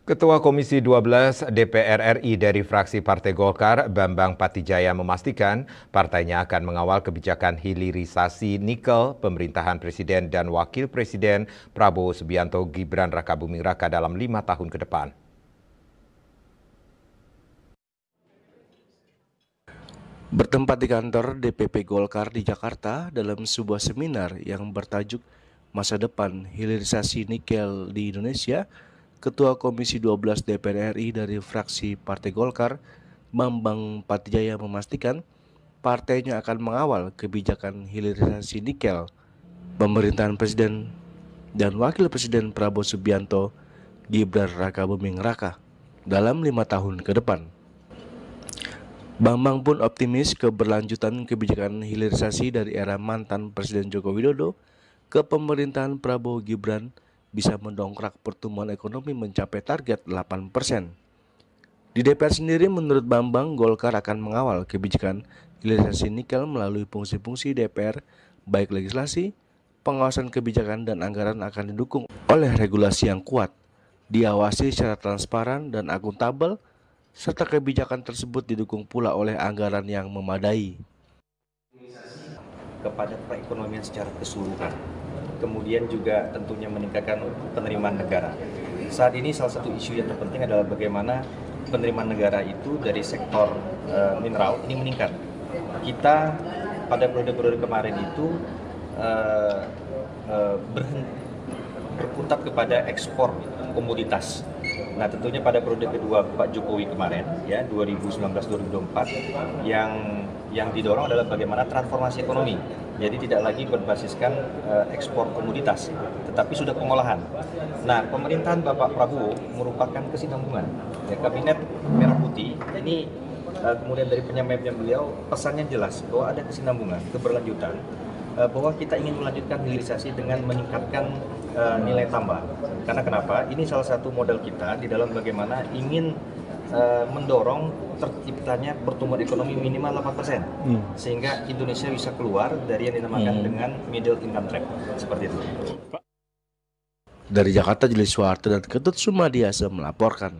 Ketua Komisi 12 DPR RI dari fraksi Partai Golkar, Bambang Patijaya memastikan partainya akan mengawal kebijakan hilirisasi nikel pemerintahan Presiden dan Wakil Presiden Prabowo Subianto Gibran Rakabuming Raka dalam 5 tahun ke depan. Bertempat di kantor DPP Golkar di Jakarta dalam sebuah seminar yang bertajuk Masa Depan Hilirisasi Nikel di Indonesia, Ketua Komisi 12 DPR RI dari fraksi Partai Golkar, Bambang Patijaya memastikan partainya akan mengawal kebijakan hilirisasi nikel pemerintahan Presiden dan Wakil Presiden Prabowo Subianto Gibran Rakabuming Raka dalam 5 tahun ke depan. Bambang pun optimis keberlanjutan kebijakan hilirisasi dari era mantan Presiden Joko Widodo ke pemerintahan Prabowo Gibran bisa mendongkrak pertumbuhan ekonomi mencapai target 8%. Di DPR sendiri, menurut Bambang, Golkar akan mengawal kebijakan hilirisasi nikel melalui fungsi-fungsi DPR, baik legislasi, pengawasan kebijakan dan anggaran akan didukung oleh regulasi yang kuat, diawasi secara transparan dan akuntabel, serta kebijakan tersebut didukung pula oleh anggaran yang memadai. Kepada perekonomian secara keseluruhan, kemudian juga tentunya meningkatkan penerimaan negara. Saat ini salah satu isu yang terpenting adalah bagaimana penerimaan negara itu dari sektor mineral ini meningkat. Kita pada periode-periode kemarin itu berkutat kepada ekspor komoditas. Nah, tentunya pada periode kedua Pak Jokowi kemarin, ya 2019-2024, yang didorong adalah bagaimana transformasi ekonomi. Jadi tidak lagi berbasiskan ekspor komoditas, tetapi sudah pengolahan. Nah, pemerintahan Bapak Prabowo merupakan kesinambungan. Ya, Kabinet Merah Putih ini kemudian dari penyampaian beliau pesannya jelas bahwa ada kesinambungan, keberlanjutan, bahwa kita ingin melanjutkan hilirisasi dengan meningkatkan nilai tambah. Karena kenapa? Ini salah satu modal kita di dalam bagaimana ingin mendorong terciptanya pertumbuhan ekonomi minimal 8%, sehingga Indonesia bisa keluar dari yang dinamakan dengan middle income trap, seperti itu. Dari Jakarta, Juli Suharto dan Ketut Sumadiasa melaporkan.